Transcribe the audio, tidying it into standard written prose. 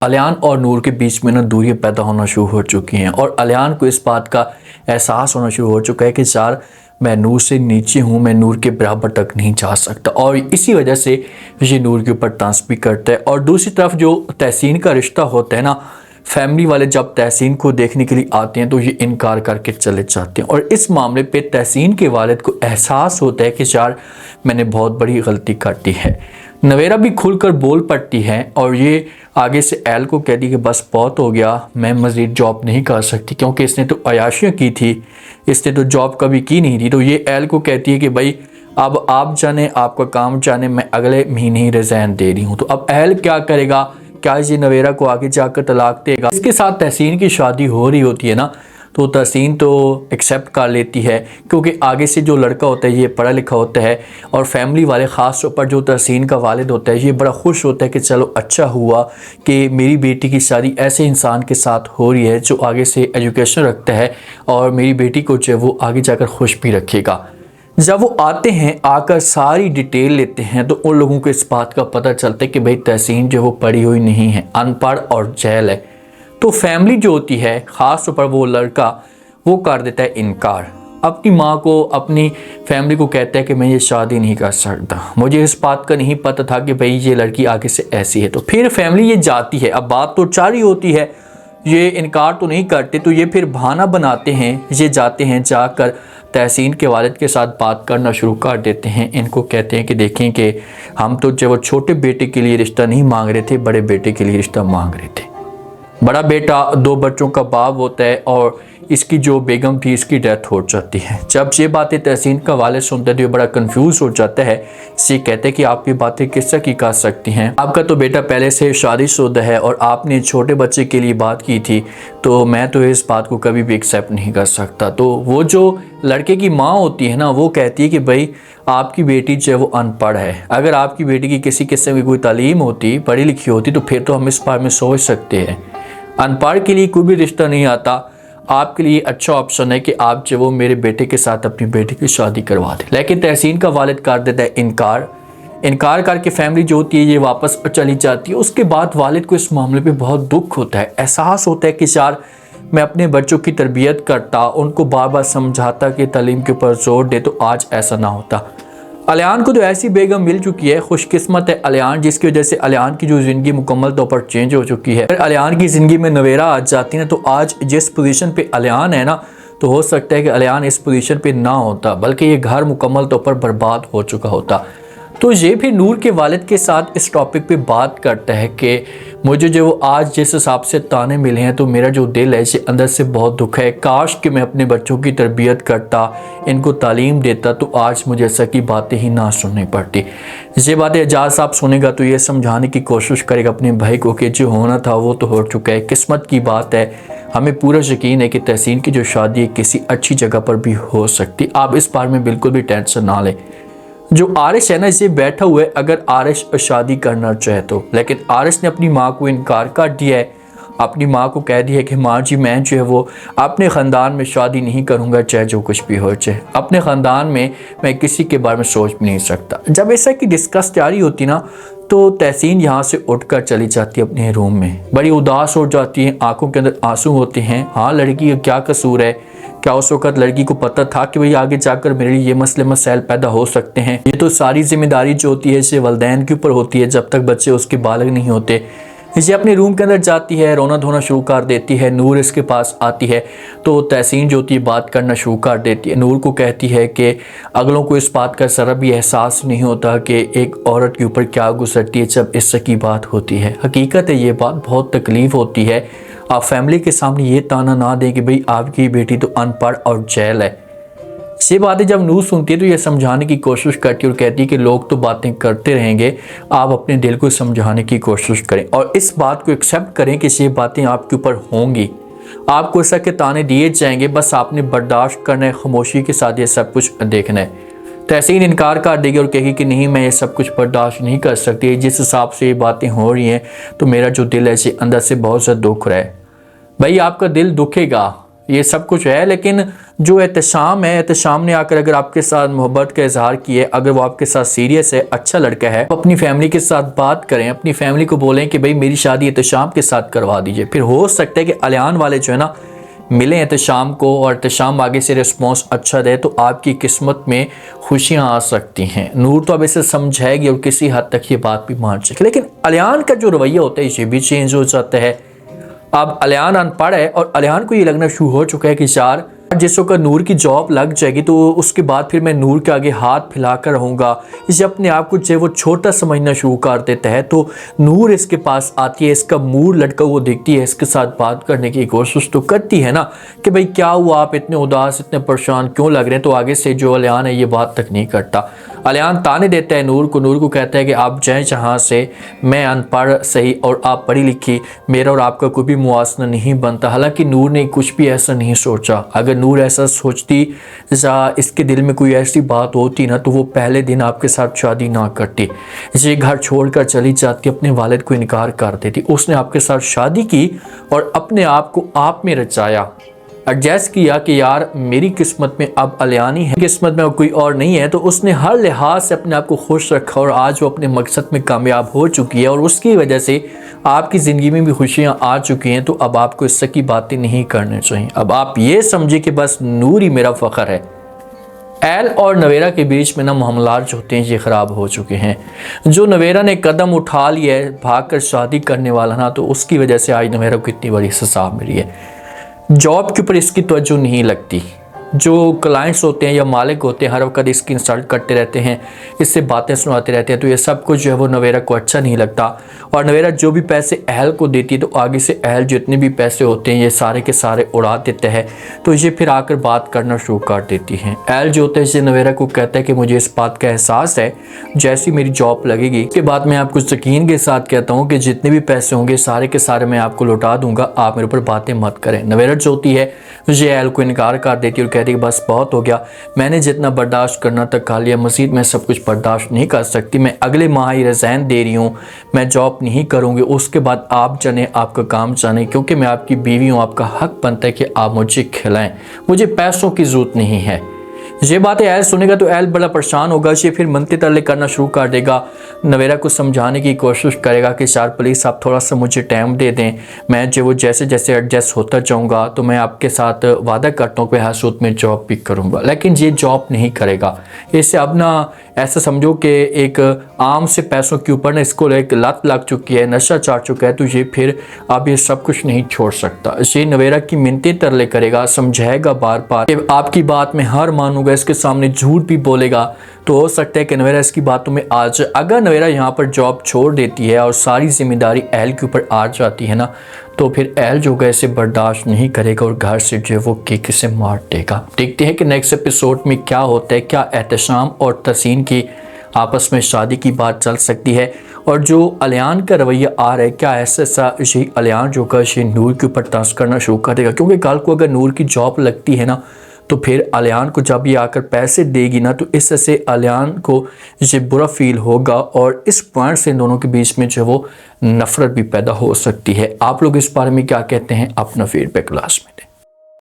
अलियान और नूर के बीच में ना दूरियां पैदा होना शुरू हो चुकी हैं और अलियान को इस बात का एहसास होना शुरू हो चुका है कि यार मैं नूर से नीचे हूँ, मैं नूर के बराबर तक नहीं जा सकता और इसी वजह से ये नूर के ऊपर डांस भी करता है। और दूसरी तरफ जो तहसीन का रिश्ता होता है ना, फैमिली वाले जब तहसीन को देखने के लिए आते हैं तो ये इनकार करके चले जाते हैं और इस मामले पे तहसीन के वालिद को एहसास होता है कि यार मैंने बहुत बड़ी गलती कर दी है। नवेरा भी खुलकर बोल पड़ती है और ये आगे से एल को कह दी कि बस बहुत हो गया, मैं मज़ीद जॉब नहीं कर सकती, क्योंकि इसने तो अयाशियाँ की थी, इसने तो जॉब कभी की नहीं थी। तो ये एल को कहती है कि भाई अब आप जाने, आपका काम जाने, मैं अगले महीने ही रिज़ाइन दे रही हूँ। तो अब एल क्या करेगा, क्या ये नवेरा को आगे जाकर तलाक देगा? इसके साथ तहसीन की शादी हो रही होती है ना, तो तहसीन तो एक्सेप्ट कर लेती है क्योंकि आगे से जो लड़का होता है ये पढ़ा लिखा होता है और फैमिली वाले ख़ास तौर पर जो तहसीन का वालिद होता है ये बड़ा खुश होता है कि चलो अच्छा हुआ कि मेरी बेटी की शादी ऐसे इंसान के साथ हो रही है जो आगे से एजुकेशन रखता है और मेरी बेटी को जो वो आगे जाकर खुश भी रखेगा। जब वो आते हैं, आकर सारी डिटेल लेते हैं तो उन लोगों को इस बात का पता चलता है कि भाई तहसीन जो वो पढ़ी हुई नहीं है, अनपढ़ और जहल है। तो फैमिली जो होती है, ख़ास तौर पर वो लड़का, वो कर देता है इनकार। अपनी माँ को, अपनी फैमिली को कहता है कि मैं ये शादी नहीं कर सकता, मुझे इस बात का नहीं पता था कि भाई ये लड़की आगे से ऐसी है। तो फिर फैमिली ये जाती है, अब बात तो जारी होती है, ये इनकार तो नहीं करते, तो ये फिर बहाना बनाते हैं, ये जाते हैं, जाकर तहसीन के वालिद के साथ बात करना शुरू कर देते हैं। इनको कहते हैं कि देखें कि हम तो जब वो छोटे बेटे के लिए रिश्ता नहीं मांग रहे थे, बड़े बेटे के लिए रिश्ता मांग रहे थे। बड़ा बेटा 2 बच्चों का बाप होता है और इसकी जो बेगम थी इसकी डेथ हो जाती है। जब ये बातें तहसीन का वालिद सुनते तो ये बड़ा कंफ्यूज हो जाता है। इसे कहते हैं कि आप ये बातें किस तरह की कर सकती हैं, आपका तो बेटा पहले से शादीशुदा है और आपने छोटे बच्चे के लिए बात की थी, तो मैं तो इस बात को कभी भी एक्सेप्ट नहीं कर सकता। तो वो जो लड़के की माँ होती है ना, वो कहती है कि भाई आपकी बेटी जो है वो अनपढ़ है, अगर आपकी बेटी की किसी किस्म की कोई तालीम होती, पढ़ी लिखी होती, तो फिर तो हम इस बारे में सोच सकते हैं। अनपढ़ के लिए कोई भी रिश्ता नहीं आता, आपके लिए अच्छा ऑप्शन है कि आप जो वो मेरे बेटे के साथ अपनी बेटी की शादी करवा दें। लेकिन तहसीन का वालिद कर देता है इनकार करके फैमिली जो होती है ये वापस चली जाती है। उसके बाद वालिद को इस मामले पे बहुत दुख होता है, एहसास होता है कि यार मैं अपने बच्चों की तरबियत करता, उनको बार बार समझाता कि तालीम के ऊपर जोर दे, तो आज ऐसा ना होता। अलियान को तो ऐसी बेगम मिल चुकी है, खुशकिस्मत है अलियान, जिसकी वजह से अलियान की जो ज़िंदगी मुकम्मल तौर पर चेंज हो चुकी है। अगर अलियान की ज़िंदगी में नवेरा आ जाती है तो आज जिस पोजीशन पे अलियान है ना, तो हो सकता है कि अलियान इस पोजीशन पे ना होता, बल्कि ये घर मुकम्मल तौर पर बर्बाद हो चुका होता। तो ये फिर नूर के वालिद के साथ इस टॉपिक पे बात करता है कि मुझे जो वो आज जिस हिसाब से ताने मिले हैं, तो मेरा जो दिल है इसे अंदर से बहुत दुख है। काश कि मैं अपने बच्चों की तरबियत करता, इनको तालीम देता, तो आज मुझे ऐसा की बातें ही ना सुननी पड़ती। ये बातें एजाज साहब सुनेगा तो ये समझाने की कोशिश करेगा अपने भाई को कि जो होना था वो तो हो चुका है, किस्मत की बात है। हमें पूरा यकीन है कि तहसीन की जो शादी है किसी अच्छी जगह पर भी हो सकती, आप इस बारे में बिल्कुल भी टेंशन ना लें। जो आरिश है ना, इसे बैठा हुआ है, अगर आरिश शादी करना चाहे तो, लेकिन आरिश ने अपनी माँ को इनकार कर दिया है। अपनी माँ को कह दिया है कि माँ जी मैं जो है वो अपने ख़ानदान में शादी नहीं करूँगा, चाहे जो कुछ भी हो जाए, अपने ख़ानदान में मैं किसी के बारे में सोच भी नहीं सकता। जब ऐसा की डिस्कस जारी होती ना, तो तहसीन यहाँ से उठकर चली जाती है अपने रूम में, बड़ी उदास हो जाती है, आंखों के अंदर आंसू होते हैं। हाँ, लड़की का क्या कसूर है, क्या उस वक्त लड़की को पता था कि भाई आगे जाकर मेरे लिए ये मसले मसाइल पैदा हो सकते हैं? ये तो सारी जिम्मेदारी जो होती है इसे वालिदैन के ऊपर होती है जब तक बच्चे उसके बालग नहीं होते। इसे अपने रूम के अंदर जाती है, रोना धोना शुरू कर देती है। नूर इसके पास आती है तो तहसीन जो होती है बात करना शुरू कर देती है। नूर को कहती है कि अगलों को इस बात का ज़रा भी एहसास नहीं होता कि एक औरत के ऊपर क्या गुजरती है जब इससे की बात होती है। हकीकत है, ये बात बहुत तकलीफ़ होती है। आप फैमिली के सामने ये ताना ना दें कि भाई आपकी बेटी तो अनपढ़ और जहल है। ये बातें जब नूर सुनती है तो ये समझाने की कोशिश करती है और कहती है कि लोग तो बातें करते रहेंगे, आप अपने दिल को समझाने की कोशिश करें और इस बात को एक्सेप्ट करें कि ये बातें आपके ऊपर होंगी, आपको ऐसा के ताने दिए जाएंगे, बस आपने बर्दाश्त करना है, खामोशी के साथ ये सब कुछ देखना है। तहसीन इनकार कर देगी और कहेगी कि नहीं, मैं ये सब कुछ बर्दाश्त नहीं कर सकती, जिस हिसाब से ये बातें हो रही हैं तो मेरा जो दिल है इसे अंदर से बहुत ज़्यादा दुख रहा है। भाई आपका दिल दुखेगा, ये सब कुछ है, लेकिन जो एहतशाम है, एहतशाम ने आकर अगर आपके साथ मोहब्बत का इजहार किए, अगर वो आपके साथ सीरियस है, अच्छा लड़का है, तो अपनी फैमिली के साथ बात करें, अपनी फैमिली को बोलें कि भाई मेरी शादी एहतशाम के साथ करवा दीजिए। फिर हो सकता है कि अलियान वाले जो है ना मिले एहतशाम को और एहतशाम आगे से रिस्पॉन्स अच्छा दे तो आपकी किस्मत में खुशियाँ आ सकती हैं। नूर तो अब इसे समझाएगी और किसी हद तक ये बात भी मान सके, लेकिन अलियान का जो रवैया होता है ये भी चेंज हो जाता है। अब अलियान अनपढ़ है और अलियान को ये लगना शुरू हो चुका है कि यार जिस वक्त नूर की जॉब लग जाएगी तो उसके बाद फिर मैं नूर के आगे हाथ फैलाकर रहूँगा। इसे अपने आप को जो वो छोटा समझना शुरू कर देता है। तो नूर इसके पास आती है, इसका मूड लटका हुआ देखती है, इसके साथ बात करने की कोशिश तो करती है ना कि भाई क्या हुआ, आप इतने उदास इतने परेशान क्यों लग रहे हैं। तो आगे से जो अलियान है ये बात तक नहीं करता। अलियान ताने देता है नूर को कहता है कि आप जाएँ जहाँ से, मैं अनपढ़ सही और आप पढ़ी लिखी, मेरा और आपका कोई भी मुआवजा नहीं बनता। हालांकि नूर ने कुछ भी ऐसा नहीं सोचा। अगर नूर ऐसा सोचती या इसके दिल में कोई ऐसी बात होती ना तो वो पहले दिन आपके साथ शादी ना करती, ये घर छोड़कर चली जाती, अपने वालिद को इनकार कर देती। उसने आपके साथ शादी की और अपने आप को आप में रचाया, एडजस्ट किया कि यार मेरी किस्मत में अब अलियानी है, किस्मत में अब कोई और नहीं है। तो उसने हर लिहाज से अपने आप को खुश रखा और आज वो अपने मकसद में कामयाब हो चुकी है और उसकी वजह से आपकी ज़िंदगी में भी खुशियाँ आ चुकी हैं। तो अब आपको इससे की बातें नहीं करनी चाहिए। अब आप ये समझिए कि बस नूर ही मेरा फ़ख्र है। एल और नवेरा के बीच में ना मामलात जो होते हैं ये ख़राब हो चुके हैं। जो नवेरा ने कदम उठा लिया है भागकर शादी करने वाला ना, तो उसकी वजह से आज नवेरा को इतनी बड़ी सज़ा मिली है। जॉब के ऊपर इसकी तवज्जो नहीं लगती। जो क्लाइंट्स होते हैं या मालिक होते हैं हर वक्त इसकी इंसल्ट करते रहते हैं, इससे बातें सुनाते रहते हैं। तो ये सब कुछ जो है वो नवेरा को अच्छा नहीं लगता। और नवेरा जो भी पैसे अहल को देती है तो आगे से अहल जितने भी पैसे होते हैं ये सारे के सारे उड़ा देते हैं। तो ये फिर आकर बात करना शुरू कर देती हैं। अहल जो होता है इसे नवेरा को कहता है कि मुझे इस बात का एहसास है, जैसी मेरी जॉब लगेगी उसके बाद मैं आपको यकीन के साथ कहता हूँ कि जितने भी पैसे होंगे सारे के सारे मैं आपको लौटा दूंगा, आप मेरे ऊपर बातें मत करें। नवेरा जो होती है ये अहल को इनकार कर देती है और कहती है बस बहुत हो गया, मैंने जितना बर्दाश्त करना तक कर लिया, मज़ीद मैं सब कुछ बर्दाश्त नहीं कर सकती। मैं अगले माह ही रिज़ाइन दे रही हूँ, मैं जॉब नहीं करूँगी। उसके बाद आप जाने आपका काम जाने, क्योंकि मैं आपकी बीवी हूँ, आपका हक बनता है कि आप मुझे खिलाएं, मुझे पैसों की ज़रूरत नहीं है। ये बातें एल सुनेगा तो एल बड़ा परेशान होगा। ये फिर मनते तरले करना शुरू कर देगा। नवेरा को समझाने की कोशिश करेगा कि यार प्लीज़ आप थोड़ा सा मुझे टाइम दे दें, मैं जो वो जैसे जैसे एडजस्ट होता जाऊँगा तो मैं आपके साथ वादा करता हूँ कि हर सूरत में जॉब भी करूँगा। लेकिन ये जॉब नहीं करेगा। इससे अब ना ऐसा समझो कि एक आम से पैसों के ऊपर ना इसको एक लत लग चुकी है, नशा चढ़ चुका है। तो ये फिर अब ये सब कुछ नहीं छोड़ सकता। ये नवेरा की मिन्नतें तरले करेगा, समझाएगा बार बार कि आपकी बात में हार मानूंगा, इसके सामने झूठ भी बोलेगा। तो हो सकता है कि नवेरा इसकी बातों में आ जाए। अगर नवेरा यहाँ पर जॉब छोड़ देती है और सारी जिम्मेदारी अहल के ऊपर आ जाती है ना, तो फिर अहल जो है इसे बर्दाश्त नहीं करेगा और घर से जो है वो किक से मार देगा। देखते हैं कि नेक्स्ट एपिसोड में क्या होता है। क्या एहतशाम और तहसीन की आपस में शादी की बात चल सकती है, और जो अलियान का रवैया आ रहा है क्या ऐसा यही अलियान जो का नूर के ऊपर तंज करना शुरू कर देगा। क्योंकि कल को अगर नूर की जॉब लगती है ना तो फिर अलियान को जब ये आकर पैसे देगी ना तो इससे अलियान को ये बुरा फील होगा और इस पॉइंट से इन दोनों के बीच में जो वो नफरत भी पैदा हो सकती है। आप लोग इस बारे में क्या कहते हैं, अपना फीडबैक लास्ट में